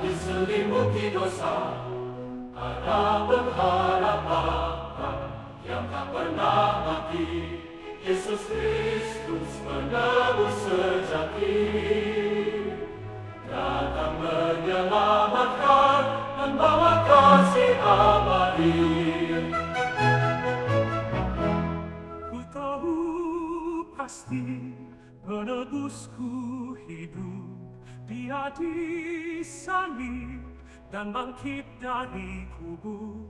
diselimuti dosa, ada pengharapan yang tak pernah mati. Yesus Kristus penebus sejati, datang menyelamatkan dan bawa kasih abadi. Ku tahu pasti penebusku hidup, Dia disalib dan bangkit dari kubur.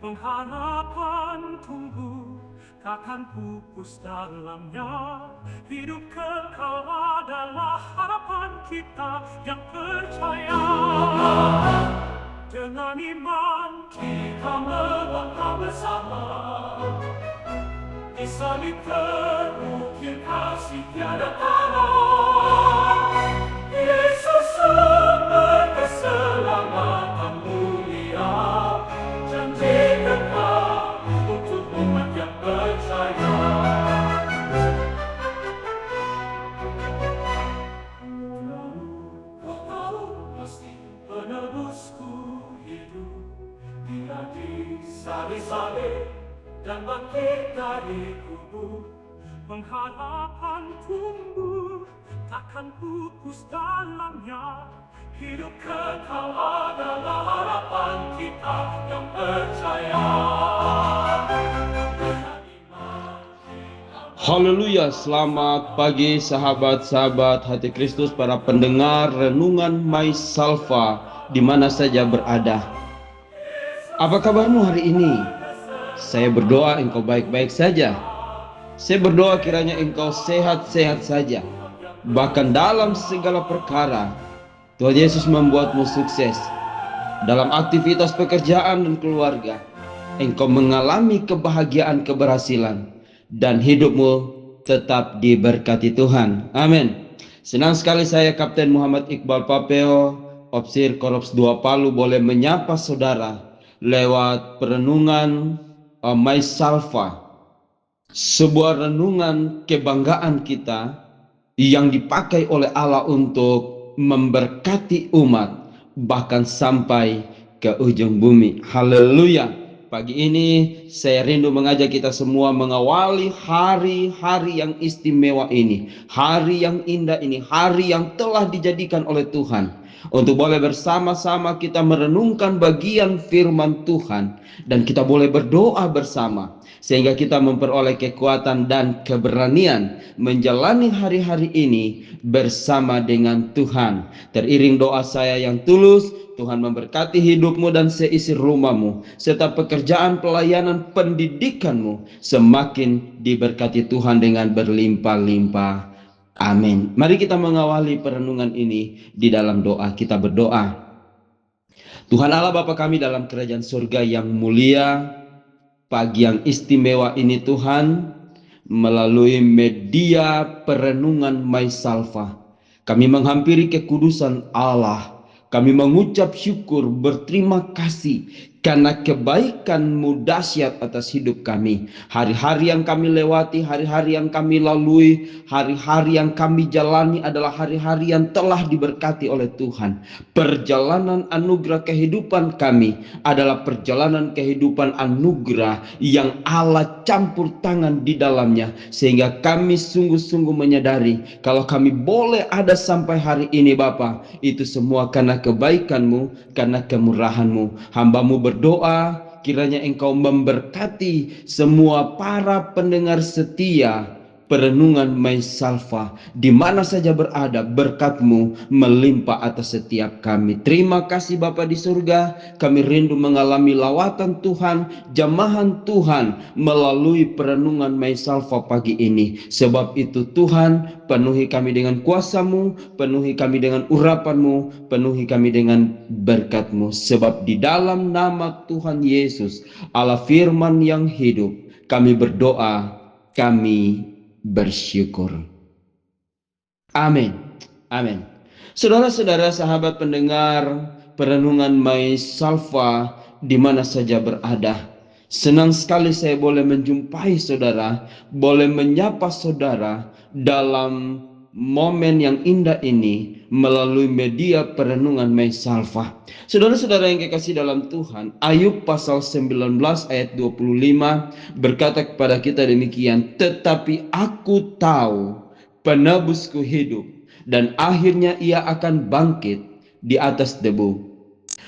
Pengharapan tumbuh, takkan pupus dalamnya. Hidup kekal adalah harapan kita yang percaya. Dengan iman kita melangkah bersama, disalib terukir kasih tiada tara. Yesus sumber keselamatan mulia, janji kekal untuk umat yang percaya. Kau tahu pasti penebusku hidup, Dia disalib dan bangkit dari kubur. Pengharapan tumbuh, takkan pupus dalamnya. Hidup kekal adalah harapan kita yang percaya. Haleluya, selamat pagi sahabat-sahabat hati Kristus, para pendengar renungan My Salva di mana saja berada. Apa kabarmu hari ini? Saya berdoa engkau baik-baik saja. Saya berdoa kiranya engkau sehat-sehat saja. Bahkan dalam segala perkara, Tuhan Yesus membuatmu sukses. Dalam aktivitas pekerjaan dan keluarga, engkau mengalami kebahagiaan, keberhasilan, dan hidupmu tetap diberkati Tuhan. Amin. Senang sekali saya Kapten Muhammad Iqbal Papeo, Opsir Korps 2 Palu, boleh menyapa saudara lewat perenungan My Salva, sebuah renungan kebanggaan kita yang dipakai oleh Allah untuk memberkati umat bahkan sampai ke ujung bumi. Haleluya. Pagi ini saya rindu mengajak kita semua mengawali hari-hari yang istimewa ini, hari yang indah ini, hari yang telah dijadikan oleh Tuhan, untuk boleh bersama-sama kita merenungkan bagian firman Tuhan, dan kita boleh berdoa bersama sehingga kita memperoleh kekuatan dan keberanian menjalani hari-hari ini bersama dengan Tuhan. Teriring doa saya yang tulus, Tuhan memberkati hidupmu dan seisi rumahmu, serta pekerjaan, pelayanan, pendidikanmu semakin diberkati Tuhan dengan berlimpah-limpah. Amin. Mari kita mengawali perenungan ini di dalam doa. Kita berdoa. Tuhan Allah Bapa kami dalam kerajaan surga yang mulia, pagi yang istimewa ini Tuhan, melalui media perenungan My Salva, kami menghampiri kekudusan Allah. Kami mengucap syukur, berterima kasih karena kebaikan-Mu dahsyat atas hidup kami. Hari-hari yang kami lewati, hari-hari yang kami lalui, hari-hari yang kami jalani adalah hari-hari yang telah diberkati oleh Tuhan. Perjalanan anugerah kehidupan kami adalah perjalanan kehidupan anugerah yang Allah campur tangan di dalamnya, sehingga kami sungguh-sungguh menyadari kalau kami boleh ada sampai hari ini Bapa, itu semua karena kebaikan-Mu, karena kemurahan-Mu. Hamba-Mu berdoa kiranya Engkau memberkati semua para pendengar setia perenungan My Salva, di mana saja berada, berkat-Mu melimpah atas setiap kami. Terima kasih Bapa di surga, kami rindu mengalami lawatan Tuhan, jamahan Tuhan melalui perenungan My Salva pagi ini. Sebab itu Tuhan, penuhi kami dengan kuasa-Mu, penuhi kami dengan urapan-Mu, penuhi kami dengan berkat-Mu. Sebab di dalam nama Tuhan Yesus, Allah firman yang hidup, kami berdoa, kami bersyukur. Amin. Amin. Saudara-saudara, sahabat pendengar perenungan My Salva di mana saja berada, senang sekali saya boleh menjumpai saudara, boleh menyapa saudara dalam momen yang indah ini melalui media perenungan Maisalva. Saudara-saudara yang kekasih dalam Tuhan, Ayub pasal 19 ayat 25 berkata kepada kita demikian, "Tetapi aku tahu penebusku hidup, dan akhirnya ia akan bangkit di atas debu."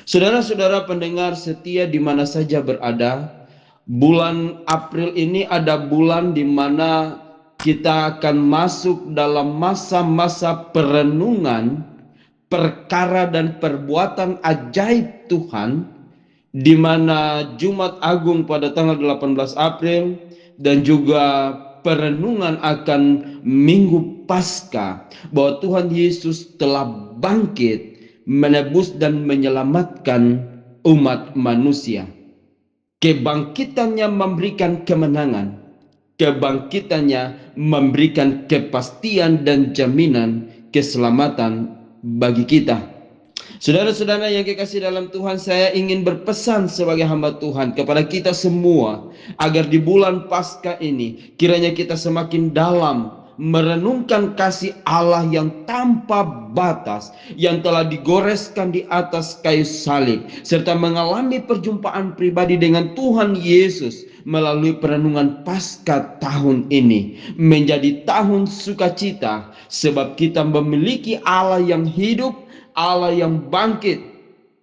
Saudara-saudara pendengar setia di mana saja berada, bulan April ini ada bulan di mana kita akan masuk dalam masa-masa perenungan perkara dan perbuatan ajaib Tuhan, di mana Jumat Agung pada tanggal 18 April dan juga perenungan akan Minggu Paskah, bahwa Tuhan Yesus telah bangkit menebus dan menyelamatkan umat manusia. Kebangkitannya memberikan kemenangan. Kebangkitannya memberikan kepastian dan jaminan keselamatan bagi kita. Saudara-saudara yang kekasih dalam Tuhan, saya ingin berpesan sebagai hamba Tuhan kepada kita semua, agar di bulan Paskah ini kiranya kita semakin dalam merenungkan kasih Allah yang tanpa batas, yang telah digoreskan di atas kayu salib, serta mengalami perjumpaan pribadi dengan Tuhan Yesus melalui perenungan Paskah tahun ini menjadi tahun sukacita, sebab kita memiliki Allah yang hidup, Allah yang bangkit,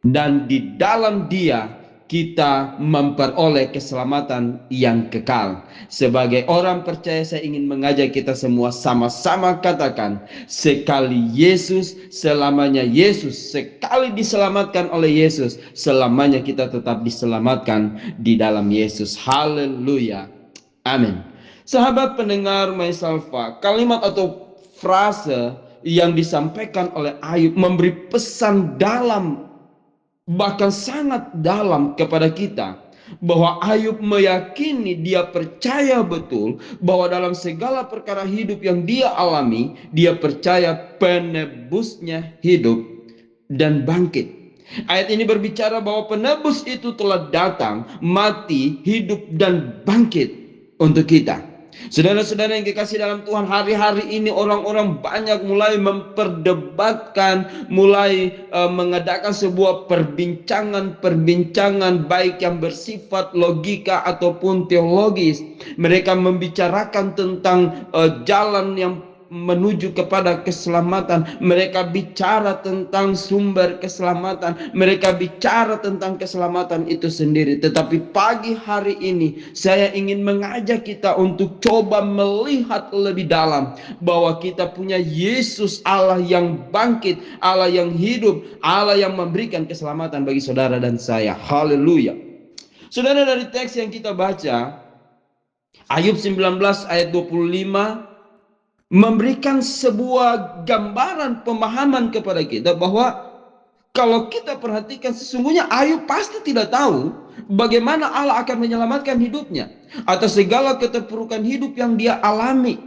dan di dalam Dia kita memperoleh keselamatan yang kekal. Sebagai orang percaya, saya ingin mengajak kita semua sama-sama katakan, sekali Yesus, selamanya Yesus. Sekali diselamatkan oleh Yesus, selamanya kita tetap diselamatkan di dalam Yesus. Haleluya. Amin. Sahabat pendengar Maisalva, kalimat atau frase yang disampaikan oleh Ayub memberi pesan dalam, bahkan sangat dalam kepada kita, bahwa Ayub meyakini, dia percaya betul bahwa dalam segala perkara hidup yang dia alami, dia percaya penebusnya hidup dan bangkit. Ayat ini berbicara bahwa penebus itu telah datang, mati, hidup, dan bangkit untuk kita. Saudara-saudara yang dikasih dalam Tuhan, hari-hari ini orang-orang banyak mulai memperdebatkan, mulai mengadakan sebuah perbincangan baik yang bersifat logika ataupun teologis. Mereka membicarakan tentang jalan yang menuju kepada keselamatan. Mereka bicara tentang sumber keselamatan. Mereka bicara tentang keselamatan itu sendiri. Tetapi pagi hari ini saya ingin mengajak kita untuk coba melihat lebih dalam bahwa kita punya Yesus, Allah yang bangkit, Allah yang hidup, Allah yang memberikan keselamatan bagi saudara dan saya. Haleluya. Saudara, dari teks yang kita baca, Ayub 19 ayat 25 memberikan sebuah gambaran pemahaman kepada kita bahwa kalau kita perhatikan, sesungguhnya Ayub pasti tidak tahu bagaimana Allah akan menyelamatkan hidupnya atas segala keterpurukan hidup yang dia alami.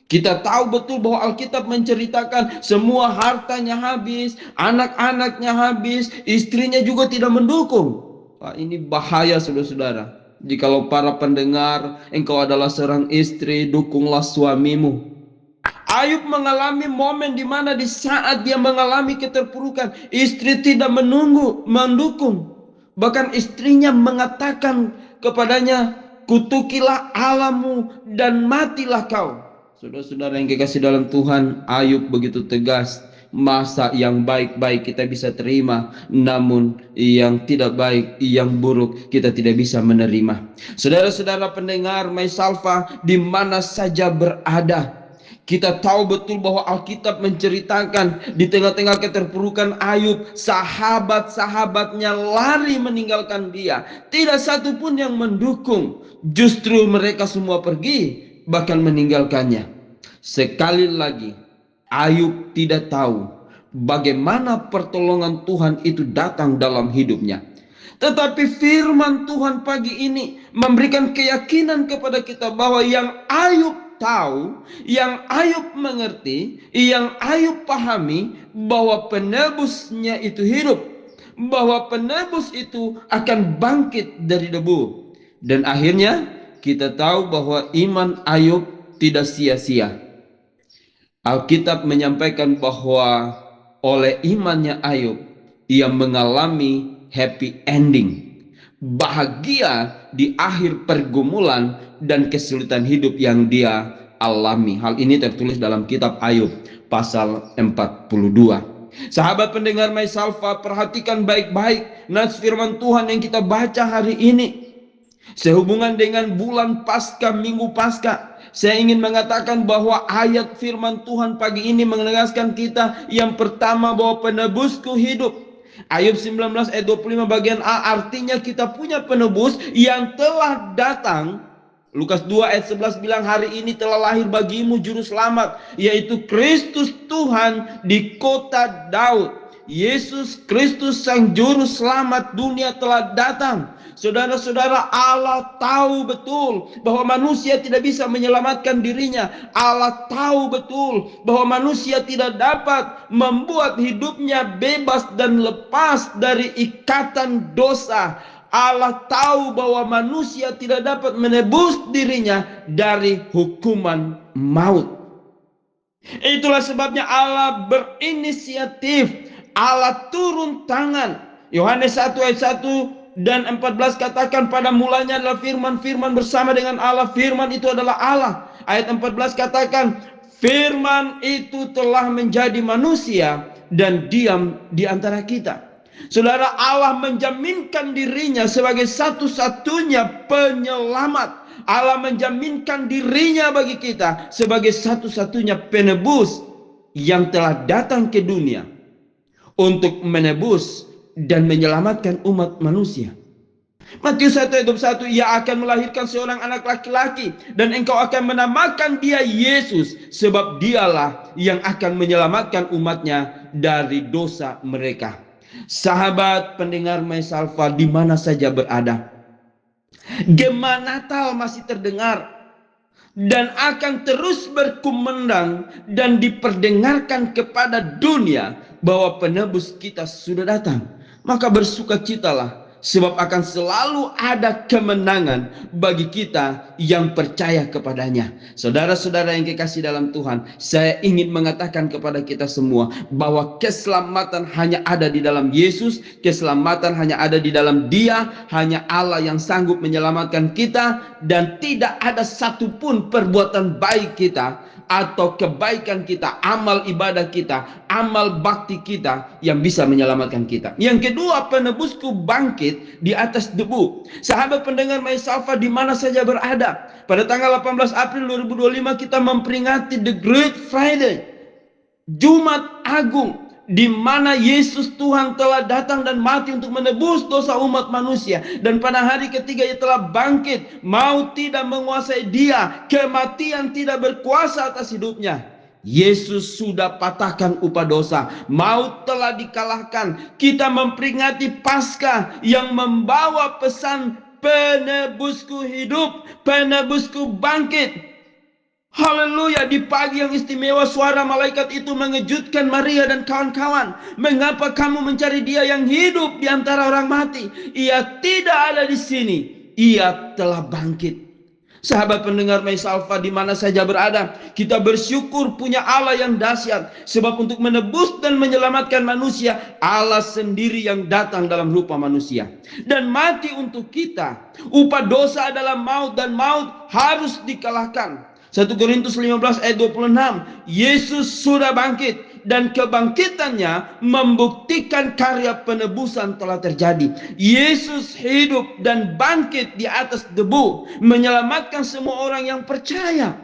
Kita tahu betul bahwa Alkitab menceritakan semua hartanya habis, anak-anaknya habis, istrinya juga tidak mendukung. Wah, ini bahaya saudara-saudara. Jikalau para pendengar, engkau adalah seorang istri, dukunglah suamimu. Ayub mengalami momen di mana di saat dia mengalami keterpurukan, istri tidak mendukung. Bahkan istrinya mengatakan kepadanya, "Kutukilah Allahmu dan matilah kau." Saudara-saudara yang kekasih dalam Tuhan, Ayub begitu tegas. Masa yang baik-baik kita bisa terima, namun yang tidak baik, yang buruk kita tidak bisa menerima. Saudara-saudara pendengar Maisalva di mana saja berada, kita tahu betul bahwa Alkitab menceritakan di tengah-tengah keterpurukan Ayub, sahabat-sahabatnya lari meninggalkan dia. Tidak satu pun yang mendukung. Justru mereka semua pergi, bahkan meninggalkannya. Sekali lagi, Ayub tidak tahu bagaimana pertolongan Tuhan itu datang dalam hidupnya. Tetapi firman Tuhan pagi ini memberikan keyakinan kepada kita bahwa yang Ayub tahu, yang Ayub mengerti, yang Ayub pahami, bahwa penebusnya itu hidup, bahwa penebus itu akan bangkit dari debu. Dan akhirnya kita tahu bahwa iman Ayub tidak sia-sia. Alkitab menyampaikan bahwa oleh imannya Ayub, ia mengalami happy ending, bahagia di akhir pergumulan dan kesulitan hidup yang dia alami. Hal ini tertulis dalam kitab Ayub pasal 42. Sahabat pendengar Maisalva, perhatikan baik-baik nas firman Tuhan yang kita baca hari ini. Sehubungan dengan bulan Paskah, Minggu Paskah, saya ingin mengatakan bahwa ayat firman Tuhan pagi ini menegaskan kita yang pertama bahwa penebusku hidup. Ayub 19 ayat 25 bagian A artinya kita punya penebus yang telah datang. Lukas 2 ayat 11 bilang hari ini telah lahir bagimu juru selamat, yaitu Kristus Tuhan di kota Daud. Yesus Kristus sang juru selamat dunia telah datang. Saudara-saudara, Allah tahu betul bahwa manusia tidak bisa menyelamatkan dirinya. Allah tahu betul bahwa manusia tidak dapat membuat hidupnya bebas dan lepas dari ikatan dosa. Allah tahu bahwa manusia tidak dapat menebus dirinya dari hukuman maut. Itulah sebabnya Allah berinisiatif. Allah turun tangan. Yohanes 1 ayat 1 dan 14 katakan pada mulanya adalah firman bersama dengan Allah. Firman itu adalah Allah. Ayat 14 katakan firman itu telah menjadi manusia dan diam di antara kita. Saudara, Allah menjaminkan dirinya sebagai satu-satunya penyelamat. Allah menjaminkan dirinya bagi kita sebagai satu-satunya penebus yang telah datang ke dunia untuk menebus dan menyelamatkan umat manusia. Matius 1 ayat 21, ia akan melahirkan seorang anak laki-laki dan engkau akan menamakan dia Yesus, sebab dialah yang akan menyelamatkan umatnya dari dosa mereka. Sahabat pendengar Maisalva di mana saja berada, gema Natal masih terdengar dan akan terus berkumandang dan diperdengarkan kepada dunia bahwa penebus kita sudah datang. Maka bersukacitalah, sebab akan selalu ada kemenangan bagi kita yang percaya kepadanya. Saudara-saudara yang kekasih dalam Tuhan, saya ingin mengatakan kepada kita semua bahwa keselamatan hanya ada di dalam Yesus, keselamatan hanya ada di dalam Dia, hanya Allah yang sanggup menyelamatkan kita, dan tidak ada satupun perbuatan baik kita atau kebaikan kita, amal ibadah kita, amal bakti kita yang bisa menyelamatkan kita. Yang kedua, penebusku bangkit di atas debu. Sahabat pendengar Maisalva di mana saja berada, pada tanggal 18 April 2025 kita memperingati The Great Friday, Jumat Agung, di mana Yesus Tuhan telah datang dan mati untuk menebus dosa umat manusia, dan pada hari ketiga ia telah bangkit. Maut tidak menguasai dia, kematian tidak berkuasa atas hidupnya. Yesus sudah patahkan upah dosa, maut telah dikalahkan. Kita memperingati Paskah yang membawa pesan penebusku hidup, penebusku bangkit. Haleluya, di pagi yang istimewa suara malaikat itu mengejutkan Maria dan kawan-kawan. Mengapa kamu mencari dia yang hidup di antara orang mati? Ia tidak ada di sini, ia telah bangkit. Sahabat pendengar Maisalva di mana saja berada, kita bersyukur punya Allah yang dahsyat, sebab untuk menebus dan menyelamatkan manusia, Allah sendiri yang datang dalam rupa manusia dan mati untuk kita. Upah dosa adalah maut, dan maut harus dikalahkan. 1 Korintus 15 ayat 26, Yesus sudah bangkit dan kebangkitannya membuktikan karya penebusan telah terjadi. Yesus hidup dan bangkit di atas debu, menyelamatkan semua orang yang percaya.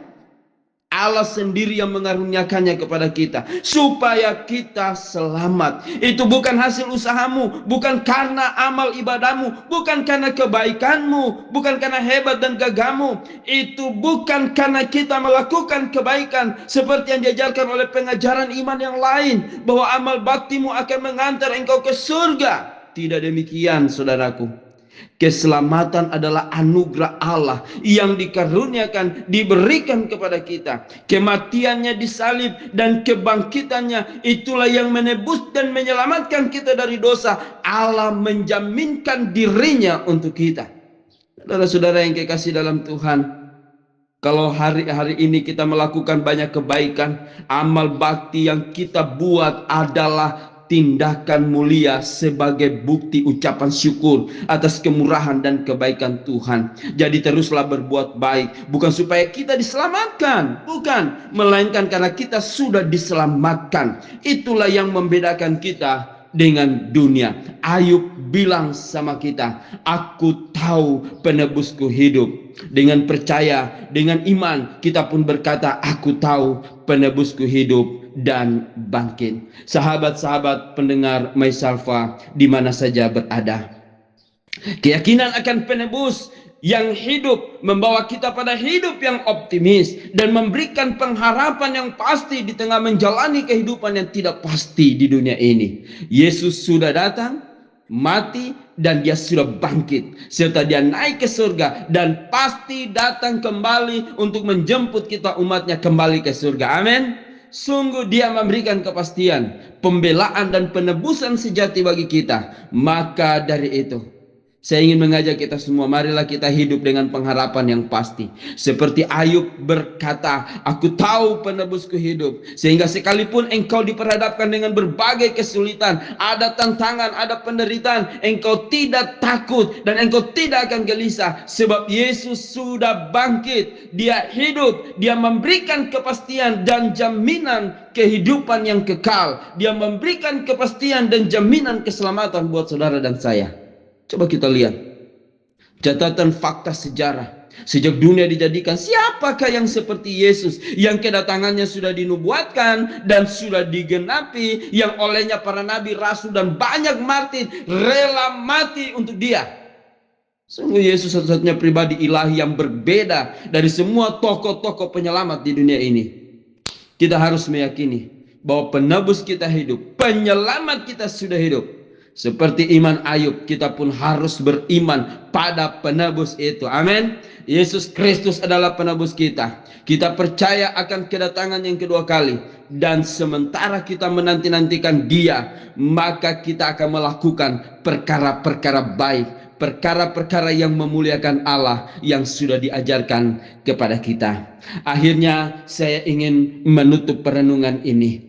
Allah sendiri yang mengaruniakannya kepada kita supaya kita selamat. Itu bukan hasil usahamu, bukan karena amal ibadahmu, bukan karena kebaikanmu, bukan karena hebat dan gagahmu. Itu bukan karena kita melakukan kebaikan seperti yang diajarkan oleh pengajaran iman yang lain, bahwa amal baktimu akan mengantar engkau ke surga. Tidak demikian, saudaraku. Keselamatan adalah anugerah Allah yang dikaruniakan, diberikan kepada kita. Kematiannya disalib dan kebangkitannya, itulah yang menebus dan menyelamatkan kita dari dosa. Allah menjaminkan dirinya untuk kita. Saudara-saudara yang kekasih dalam Tuhan, Kalau hari-hari ini kita melakukan banyak kebaikan, amal bakti yang kita buat adalah tindakan mulia sebagai bukti ucapan syukur atas kemurahan dan kebaikan Tuhan. Jadi teruslah berbuat baik, bukan supaya kita diselamatkan, bukan, melainkan karena kita sudah diselamatkan. Itulah yang membedakan kita dengan dunia. Ayub bilang sama kita, aku tahu penebusku hidup. Dengan percaya, dengan iman, kita pun berkata, aku tahu penebusku hidup dan bangkit. Sahabat-sahabat pendengar Maisalva di mana saja berada, keyakinan akan penebus yang hidup membawa kita pada hidup yang optimis dan memberikan pengharapan yang pasti di tengah menjalani kehidupan yang tidak pasti di dunia ini. Yesus sudah datang, mati, dan dia sudah bangkit, serta dia naik ke surga dan pasti datang kembali untuk menjemput kita umatnya kembali ke surga. Amin. Sungguh dia memberikan kepastian, pembelaan dan penebusan sejati bagi kita. Maka dari itu, saya ingin mengajak kita semua, marilah kita hidup dengan pengharapan yang pasti. Seperti Ayub berkata, aku tahu penebusku hidup. Sehingga sekalipun engkau diperhadapkan dengan berbagai kesulitan, ada tantangan, ada penderitaan, engkau tidak takut dan engkau tidak akan gelisah. Sebab Yesus sudah bangkit, dia hidup, dia memberikan kepastian dan jaminan kehidupan yang kekal. Dia memberikan kepastian dan jaminan keselamatan buat saudara dan saya. Coba kita lihat catatan fakta sejarah. Sejak dunia dijadikan, siapakah yang seperti Yesus yang kedatangannya sudah dinubuatkan dan sudah digenapi, yang olehnya para nabi, rasul dan banyak martir rela mati untuk dia. Sungguh Yesus satu-satunya pribadi ilahi yang berbeda dari semua tokoh-tokoh penyelamat di dunia ini. Kita harus meyakini bahwa penebus kita hidup, penyelamat kita sudah hidup. Seperti iman Ayub, kita pun harus beriman pada penebus itu. Amin. Yesus Kristus adalah penebus kita. Kita percaya akan kedatangan yang kedua kali. Dan sementara kita menanti-nantikan dia, maka kita akan melakukan perkara-perkara baik, perkara-perkara yang memuliakan Allah yang sudah diajarkan kepada kita. Akhirnya saya ingin menutup perenungan ini.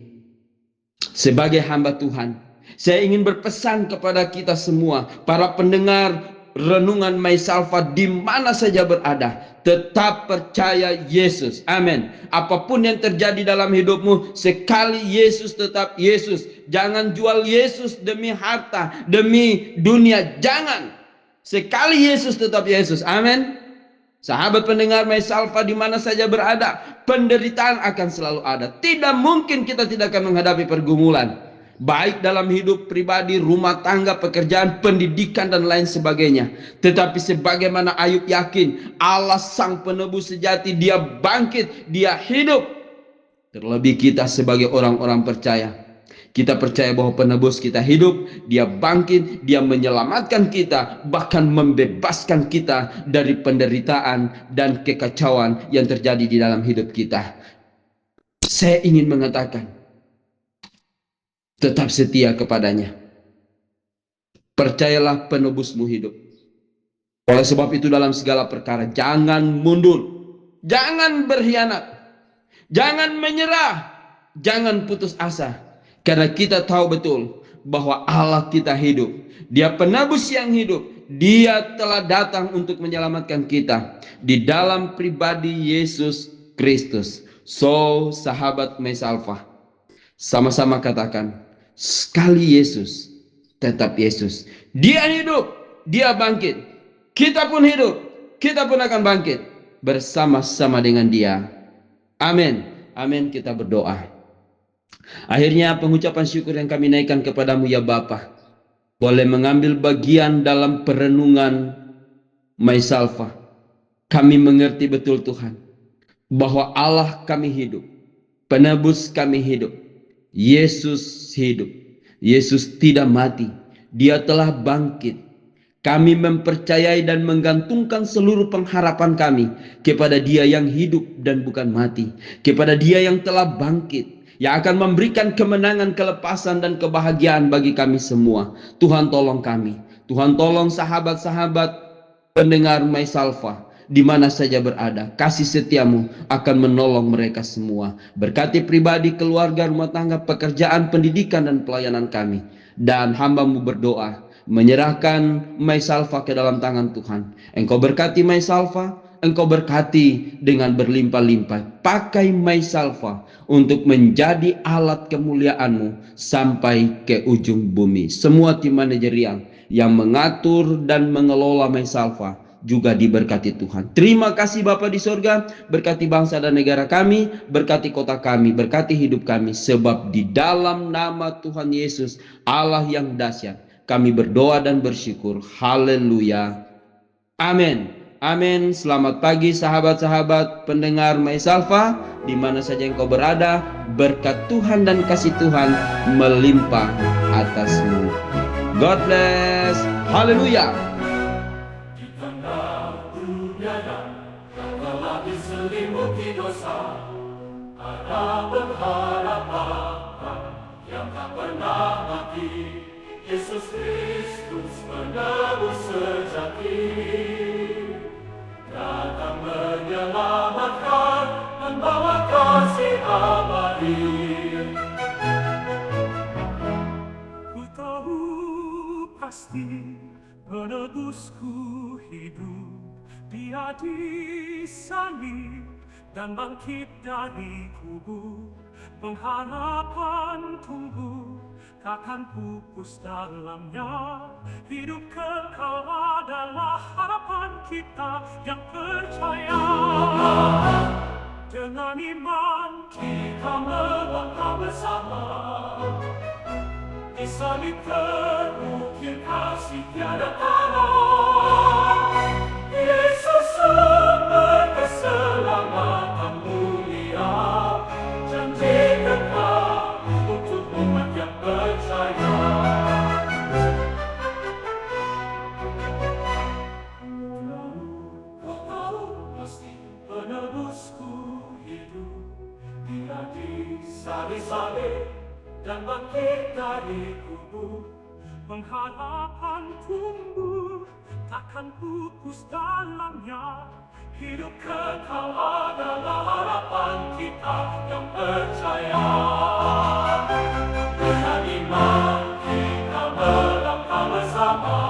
Sebagai hamba Tuhan, saya ingin berpesan kepada kita semua, para pendengar renungan Maisalva di mana saja berada, tetap percaya Yesus. Amin. Apapun yang terjadi dalam hidupmu, sekali Yesus tetap Yesus. Jangan jual Yesus demi harta, demi dunia. Jangan. Sekali Yesus tetap Yesus. Amin. Sahabat pendengar Maisalva di mana saja berada, penderitaan akan selalu ada. Tidak mungkin kita tidak akan menghadapi pergumulan, baik dalam hidup pribadi, rumah tangga, pekerjaan, pendidikan, dan lain sebagainya. Tetapi sebagaimana Ayub yakin, Allah sang penebus sejati, dia bangkit, dia hidup. Terlebih kita sebagai orang-orang percaya, kita percaya bahwa penebus kita hidup, dia bangkit, dia menyelamatkan kita, bahkan membebaskan kita dari penderitaan dan kekacauan yang terjadi di dalam hidup kita. Saya ingin mengatakan, tetap setia kepadanya. Percayalah penebusmu hidup. Oleh sebab itu dalam segala perkara jangan mundur, jangan berkhianat, jangan menyerah, jangan putus asa. Karena kita tahu betul bahwa Allah kita hidup. Dia penebus yang hidup. Dia telah datang untuk menyelamatkan kita di dalam pribadi Yesus Kristus. So, sahabat Maisalva, sama-sama katakan, sekali Yesus, tetap Yesus. Dia hidup, dia bangkit. Kita pun hidup, kita pun akan bangkit bersama-sama dengan dia. Amin. Amin, kita berdoa. Akhirnya pengucapan syukur yang kami naikkan kepadamu ya Bapa, boleh mengambil bagian dalam perenungan Maisalva. Kami mengerti betul Tuhan, bahwa Allah kami hidup, penebus kami hidup, Yesus hidup. Yesus tidak mati, dia telah bangkit. Kami mempercayai dan menggantungkan seluruh pengharapan kami kepada dia yang hidup dan bukan mati, kepada dia yang telah bangkit, yang akan memberikan kemenangan, kelepasan, dan kebahagiaan bagi kami semua. Tuhan tolong kami. Tuhan tolong sahabat-sahabat pendengar Maisalva di mana saja berada. Kasih setiamu akan menolong mereka semua. Berkati pribadi, keluarga, rumah tangga, pekerjaan, pendidikan, dan pelayanan kami. Dan hamba-Mu berdoa, menyerahkan Maisalva ke dalam tangan Tuhan. Engkau berkati Maisalva, Engkau berkati dengan berlimpah-limpah. Pakai Maisalva untuk menjadi alat kemuliaan-Mu sampai ke ujung bumi. Semua tim manajerial yang mengatur dan mengelola Maisalva juga diberkati Tuhan. Terima kasih Bapa di sorga, berkati bangsa dan negara kami, berkati kota kami, berkati hidup kami. Sebab di dalam nama Tuhan Yesus, Allah yang dahsyat, kami berdoa dan bersyukur. Haleluya. Amin. Amin. Selamat pagi sahabat-sahabat pendengar Maisalva, di mana saja engkau berada, berkat Tuhan dan kasih Tuhan melimpah atasmu. God bless. Haleluya. Di tengah dunia yang telah diselimuti dosa, ada pengharapan yang tak pernah mati. Yesus Kristus penebus sejati, datang menyelamatkan dan bawa kasih abadi. Ku tahu pasti penebusku hidup, Dia disalib dan bangkit dari kubur. Pengharapan tumbuh, takkan pupus dalamnya. Hidup kekal adalah harapan kita yang percaya. Dengan iman kita melangkah bersama, disalib terukir kasih tiada tara. Yesus sumber keselamatan mulia, janji kekal untuk umat yang percaya. Kau tahu pasti penebusku hidup, Dia disalib dan bangkit dari kubur. Pengharapan tumbuh, takkan pupus dalamnya. Hidup kekal adalah harapan kita yang percaya. Dengan iman kita melangkah bersama,